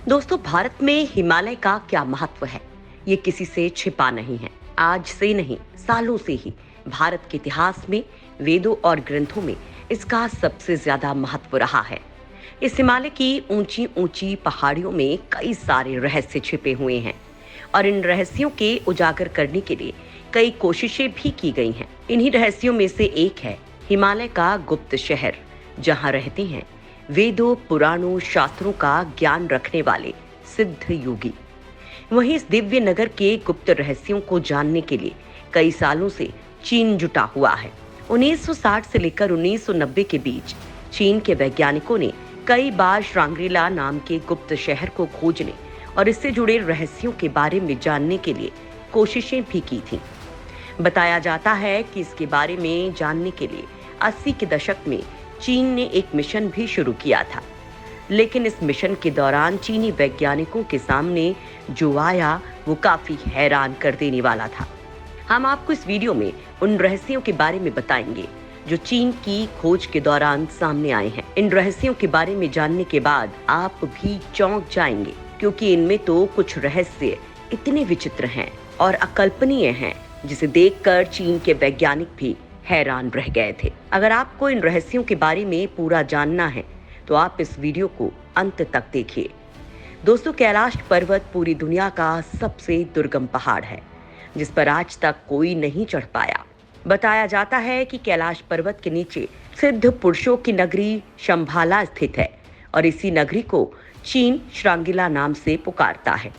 दोस्तों, भारत में हिमालय का क्या महत्व है, ये किसी से छिपा नहीं है। आज से नहीं, सालों से ही भारत के इतिहास में, वेदों और ग्रंथों में इसका सबसे ज्यादा महत्व रहा है। इस हिमालय की ऊंची ऊंची पहाड़ियों में कई सारे रहस्य छिपे हुए हैं और इन रहस्यों के उजागर करने के लिए कई कोशिशें भी की गई हैं। इन्हीं रहस्यों में से एक है हिमालय का गुप्त शहर, जहां रहते हैं वेदों, पुराणों, शास्त्रों का ज्ञान रखने वाले सिद्ध योगी। वहीं इस दिव्य नगर के गुप्त रहस्यों को जानने के लिए कई सालों से चीन जुटा हुआ है। 1960 से लेकर 1990 के बीच चीन के वैज्ञानिकों ने कई बार श्रांग्रीला नाम के गुप्त शहर को खोजने और इससे जुड़े रहस्यों के बारे में जानने के लिए कोशिशें भी की थीं। बताया जाता है कि इसके बारे में जानने के लिए 80 के दशक में चीन ने एक मिशन भी शुरू किया था, लेकिन इस मिशन के दौरान चीनी वैज्ञानिकों के सामने जो आया वो काफी हैरान कर देने वाला था। हम आपको इस वीडियो में उन रहस्यों के बारे में बताएंगे जो चीन की खोज के दौरान सामने आए हैं। इन रहस्यों के बारे में जानने के बाद आप भी चौंक जाएंगे, क्योंकि इनमें तो कुछ रहस्य इतने विचित्र हैं और अकल्पनीय हैं जिसे देखकर चीन के वैज्ञानिक भी हैरान रह गए थे। अगर आपको इन रहस्यों के बारे में पूरा जानना है तो आप इस वीडियो को अंत तक देखिए। दोस्तों, कैलाश पर्वत पूरी दुनिया का सबसे दुर्गम पहाड़ है, जिस पर आज तक कोई नहीं चढ़ पाया। बताया जाता है कि कैलाश पर्वत के नीचे सिद्ध पुरुषों की नगरी शंभाला स्थित है और इसी नगरी को चीन श्रांगिला नाम से पुकारता है।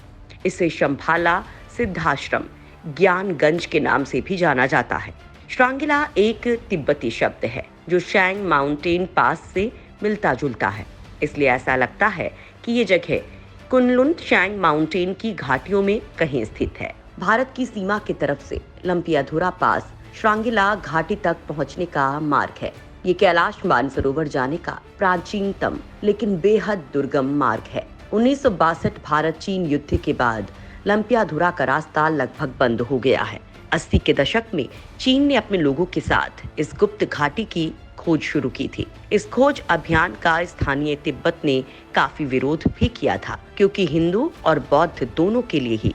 इसे शंभाला सिद्धाश्रम, ज्ञानगंज के नाम से भी जाना जाता है। श्रांगिला एक तिब्बती शब्द है जो शैंग माउंटेन पास से मिलता जुलता है, इसलिए ऐसा लगता है कि ये जगह कुनलुन शैंग माउंटेन की घाटियों में कहीं स्थित है। भारत की सीमा की तरफ से लंपियाधुरा पास श्रांगिला घाटी तक पहुंचने का मार्ग है। ये कैलाश मानसरोवर जाने का प्राचीनतम लेकिन बेहद दुर्गम मार्ग है। 1962 भारत चीन युद्ध के बाद लंपियाधुरा का रास्ता लगभग बंद हो गया है। 80 के दशक में चीन ने अपने लोगों के साथ इस गुप्त घाटी की खोज शुरू की थी। इस खोज अभियान का स्थानीय तिब्बत ने काफी विरोध भी किया था, क्योंकि हिंदू और बौद्ध दोनों के लिए ही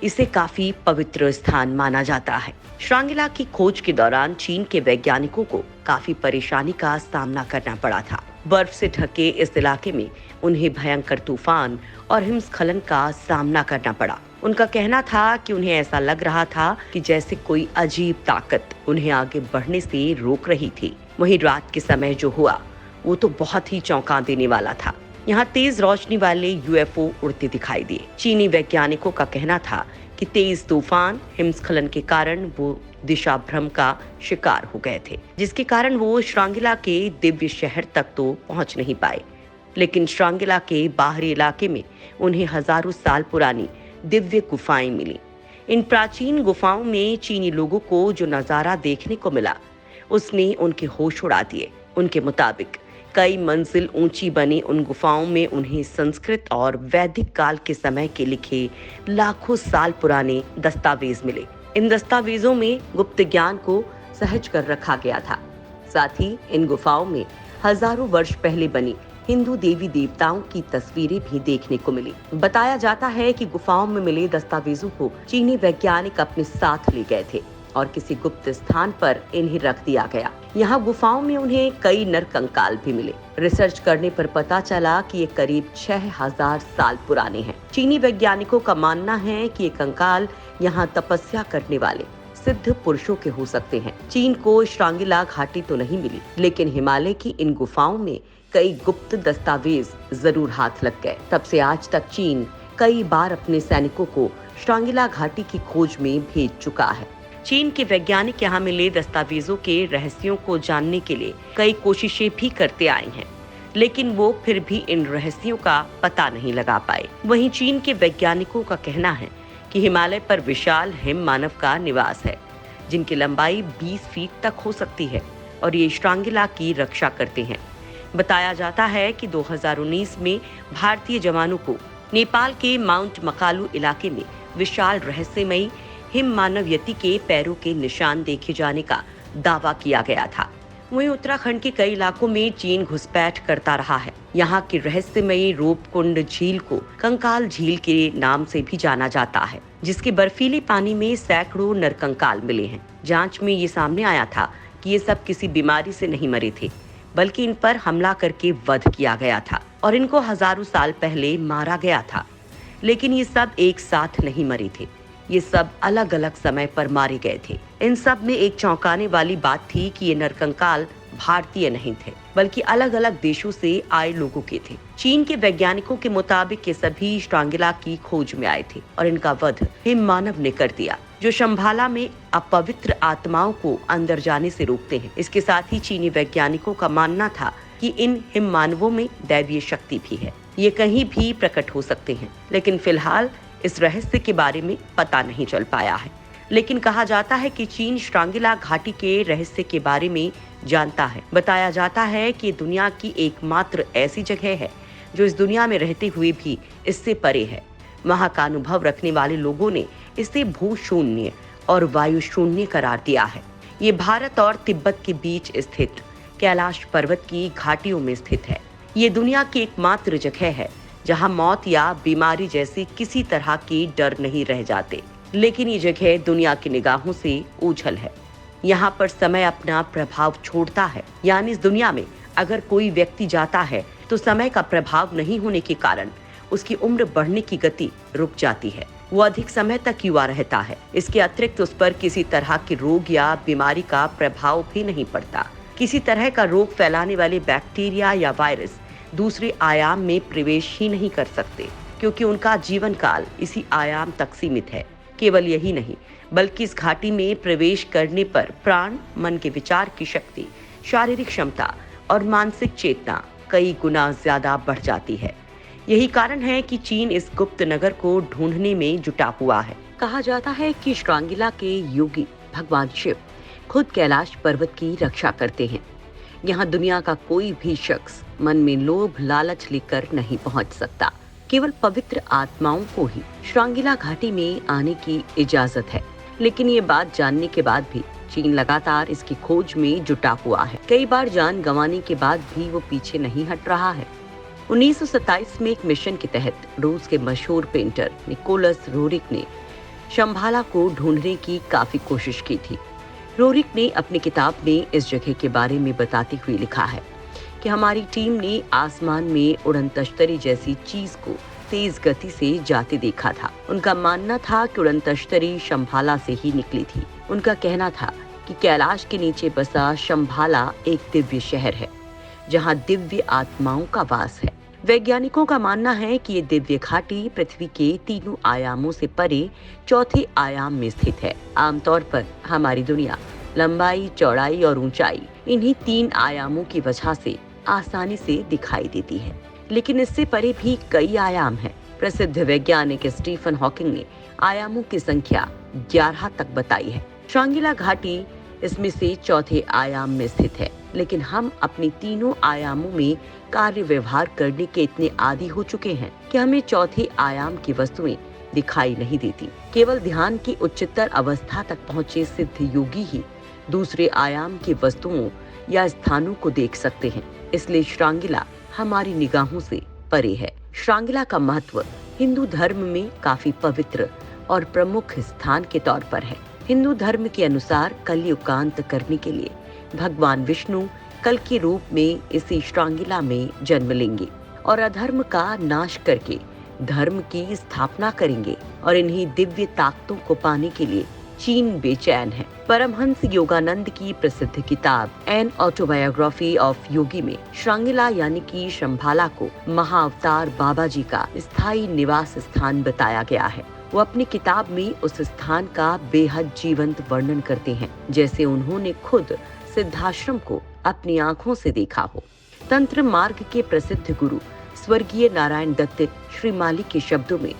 इसे काफी पवित्र स्थान माना जाता है। श्रांगिला की खोज के दौरान चीन के वैज्ञानिकों को काफी परेशानी का सामना करना पड़ा था। बर्फ से ढके इस इलाके में उन्हें भयंकर तूफान और हिमस्खलन का सामना करना पड़ा। उनका कहना था कि उन्हें ऐसा लग रहा था कि जैसे कोई अजीब ताकत उन्हें आगे बढ़ने से रोक रही थी। वहीं रात के समय जो हुआ वो तो बहुत ही चौंका देने वाला था। यहाँ तेज रोशनी वाले यूएफओ उड़ते दिखाई दिए। चीनी वैज्ञानिकों का कहना था कि तेज तूफान, हिमस्खलन के कारण वो दिशा भ्रम का शिकार हो गए थे, जिसके कारण वो श्रांगिला के दिव्य शहर तक तो पहुंच नहीं पाए। लेकिन श्रांगिला के बाहरी इलाके में उन्हें हजारों साल पुरानी दिव्य गुफाएं मिली। इन प्राचीन गुफाओं में चीनी लोगों को जो नजारा देखने को मिला उसने उनके होश उड़ा दिए। उनके मुताबिक कई मंजिल ऊंची बनी उन गुफाओं में उन्हें संस्कृत और वैदिक काल के समय के लिखे लाखों साल पुराने दस्तावेज मिले। इन दस्तावेजों में गुप्त ज्ञान को सहज कर रखा गया था। साथ ही इन गुफाओं में हजारों वर्ष पहले बनी हिंदू देवी देवताओं की तस्वीरें भी देखने को मिली। बताया जाता है कि गुफाओं में मिले दस्तावेजों को चीनी वैज्ञानिक अपने साथ ले गए थे और किसी गुप्त स्थान पर इन्हें रख दिया गया। यहाँ गुफाओं में उन्हें कई नर कंकाल भी मिले। रिसर्च करने पर पता चला कि ये करीब 6000 साल पुराने हैं। चीनी वैज्ञानिकों का मानना है कि ये कंकाल यहाँ तपस्या करने वाले सिद्ध पुरुषों के हो सकते हैं। चीन को श्रांगिला घाटी तो नहीं मिली, लेकिन हिमालय की इन गुफाओं में कई गुप्त दस्तावेज जरूर हाथ लग गए। तब से आज तक चीन कई बार अपने सैनिकों को श्रांगिला घाटी की खोज में भेज चुका है। चीन के वैज्ञानिक यहाँ मिले दस्तावेजों के रहस्यों को जानने के लिए कई कोशिशें भी करते आए हैं, लेकिन वो फिर भी इन रहस्यों का पता नहीं लगा पाए। वहीं चीन के वैज्ञानिकों का कहना है कि हिमालय पर विशाल हिम मानव का निवास है, जिनकी लंबाई 20 फीट तक हो सकती है और ये श्रांगिला की रक्षा करते हैं। बताया जाता है कि 2019 में भारतीय जवानों को नेपाल के माउंट मकालू इलाके में विशाल रहस्यमयी हिम मानव यति के पैरों के निशान देखे जाने का दावा किया गया था। वहीं उत्तराखंड के कई इलाकों में चीन घुसपैठ करता रहा है। यहाँ की रहस्यमयी रूपकुंड झील को कंकाल झील के नाम से भी जाना जाता है, जिसके बर्फीले पानी में सैकड़ों नरकंकाल मिले हैं। जांच में ये सामने आया था कि ये सब किसी बीमारी से नहीं मरे थे, बल्कि इन पर हमला करके वध किया गया था और इनको हजारों साल पहले मारा गया था। लेकिन ये सब एक साथ नहीं मरे थे, ये सब अलग अलग समय पर मारे गए थे। इन सब में एक चौंकाने वाली बात थी कि ये नरकंकाल भारतीय नहीं थे, बल्कि अलग अलग देशों से आए लोगों के थे। चीन के वैज्ञानिकों के मुताबिक ये सभी श्रांगिला की खोज में आए थे और इनका वध हिम मानव ने कर दिया, जो शंभाला में अपवित्र आत्माओं को अंदर जाने से रोकते हैं। इसके साथ ही चीनी वैज्ञानिकों का मानना था कि इन हिम मानवों में दैवीय शक्ति भी है, ये कहीं भी प्रकट हो सकते हैं। लेकिन फिलहाल इस रहस्य के बारे में पता नहीं चल पाया है। लेकिन कहा जाता है कि चीन श्रांगिला घाटी के रहस्य के बारे में जानता है। बताया जाता है कि दुनिया की एकमात्र ऐसी जगह है जो इस दुनिया में रहते हुए भी इससे परे है। वहाँ का अनुभव रखने वाले लोगों ने इसे भू शून्य और वायु शून्य करार दिया है। ये भारत और तिब्बत के बीच स्थित कैलाश पर्वत की घाटियों में स्थित है। ये दुनिया की एकमात्र जगह है जहाँ मौत या बीमारी जैसी किसी तरह की डर नहीं रह जाते। लेकिन ये जगह दुनिया की निगाहों से ओझल है। यहाँ पर समय अपना प्रभाव छोड़ता है, यानी इस दुनिया में अगर कोई व्यक्ति जाता है तो समय का प्रभाव नहीं होने के कारण उसकी उम्र बढ़ने की गति रुक जाती है। वो अधिक समय तक युवा रहता है। इसके अतिरिक्त उस पर किसी तरह के रोग या बीमारी का प्रभाव भी नहीं पड़ता। किसी तरह का रोग फैलाने वाले बैक्टीरिया या वायरस दूसरे आयाम में प्रवेश ही नहीं कर सकते, क्योंकि उनका जीवन काल इसी आयाम तक सीमित है। केवल यही नहीं, बल्कि इस घाटी में प्रवेश करने पर प्राण, मन के विचार की शक्ति, शारीरिक क्षमता और मानसिक चेतना कई गुना ज्यादा बढ़ जाती है। यही कारण है कि चीन इस गुप्त नगर को ढूंढने में जुटा हुआ है। कहा जाता है कि श्रांगिला के योगी भगवान शिव खुद कैलाश पर्वत की रक्षा करते हैं। यहाँ दुनिया का कोई भी शख्स मन में लोभ लालच लेकर नहीं पहुँच सकता। केवल पवित्र आत्माओं को ही श्रांगिला घाटी में आने की इजाजत है। लेकिन ये बात जानने के बाद भी चीन लगातार इसकी खोज में जुटा हुआ है। कई बार जान गंवाने के बाद भी वो पीछे नहीं हट रहा है। 1927 में एक मिशन के तहत रूस के मशहूर पेंटर निकोलस रोरिक ने शंभाला को ढूंढने की काफी कोशिश की थी। रोरिक ने अपनी किताब में इस जगह के बारे में बताते हुए लिखा है कि हमारी टीम ने आसमान में उड़न तश्तरी जैसी चीज को तेज गति से जाते देखा था। उनका मानना था कि उड़न तश्तरी शंभाला से ही निकली थी। उनका कहना था कि कैलाश के नीचे बसा शंभाला एक दिव्य शहर है, जहां दिव्य आत्माओं का वास है। वैज्ञानिकों का मानना है कि ये दिव्य घाटी पृथ्वी के तीनों आयामों से परे चौथे आयाम में स्थित है। आमतौर पर हमारी दुनिया लंबाई, चौड़ाई और ऊंचाई इन्हीं 3 आयामों की वजह से आसानी से दिखाई देती है, लेकिन इससे परे भी कई आयाम हैं। प्रसिद्ध वैज्ञानिक स्टीफन हॉकिंग ने आयामों की संख्या 11 तक बताई है। श्रांगिला घाटी इसमें से चौथे आयाम में स्थित है, लेकिन हम अपनी तीनों आयामों में कार्य व्यवहार करने के इतने आदी हो चुके हैं कि हमें चौथे आयाम की वस्तुएं दिखाई नहीं देती। केवल ध्यान की उच्चतर अवस्था तक पहुँचे सिद्ध योगी ही दूसरे आयाम की वस्तुओं या स्थानों को देख सकते हैं। इसलिए श्रांगिला हमारी निगाहों से परे है। श्रांगिला का महत्व हिंदू धर्म में काफी पवित्र और प्रमुख स्थान के तौर पर है। हिंदू धर्म के अनुसार कलयुग का अंत करने के लिए भगवान विष्णु कल के रूप में इसी श्रांगिला में जन्म लेंगे और अधर्म का नाश करके धर्म की स्थापना करेंगे। और इन्हीं दिव्य ताकतों को पाने के लिए चीन बेचैन है। परमहंस योगानंद की प्रसिद्ध किताब एन ऑटोबायोग्राफी ऑफ योगी में श्रांगिला यानी कि शंभाला को महाअवतार बाबा जी का स्थायी निवास स्थान बताया गया है। वो अपनी किताब में उस स्थान का बेहद जीवंत वर्णन करते हैं, जैसे उन्होंने खुद सिद्धाश्रम को अपनी आंखों से देखा हो। तंत्र मार्ग के प्रसिद्ध गुरु स्वर्गीय नारायण दत्त श्रीमाली के शब्दों में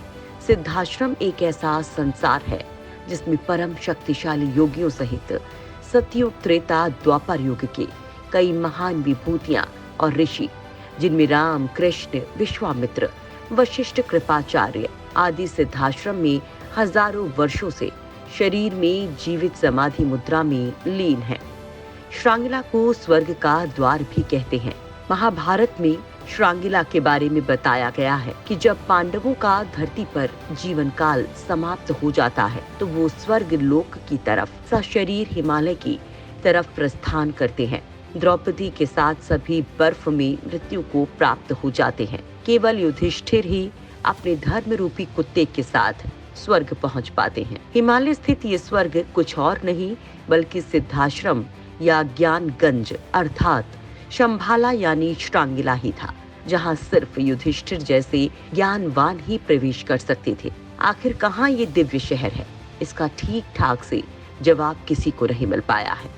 सिद्धाश्रम एक ऐसा संसार है जिसमें परम शक्तिशाली योगियों सहित सतयुग, त्रेता, द्वापर युग के कई महान विभूतियां और ऋषि, जिनमें राम, कृष्ण, विश्वामित्र, वशिष्ठ, कृपाचार्य आदि सिद्धाश्रम में हजारों वर्षों से शरीर में जीवित समाधि मुद्रा में लीन है। श्रांगिला को स्वर्ग का द्वार भी कहते हैं। महाभारत में श्रांगिला के बारे में बताया गया है कि जब पांडवों का धरती पर जीवन काल समाप्त हो जाता है तो वो स्वर्ग लोक की तरफ सशरीर हिमालय की तरफ प्रस्थान करते हैं। द्रौपदी के साथ सभी बर्फ में मृत्यु को प्राप्त हो जाते हैं। केवल युधिष्ठिर ही अपने धर्म रूपी कुत्ते के साथ स्वर्ग पहुंच पाते हैं। हिमालय स्थित ये स्वर्ग कुछ और नहीं बल्कि सिद्धाश्रम या ज्ञानगंज अर्थात शंभाला यानी श्रांगिला ही था, जहां सिर्फ युधिष्ठिर जैसे ज्ञानवान ही प्रवेश कर सकते थे। आखिर कहाँ ये दिव्य शहर है, इसका ठीक ठाक से जवाब किसी को नहीं मिल पाया है।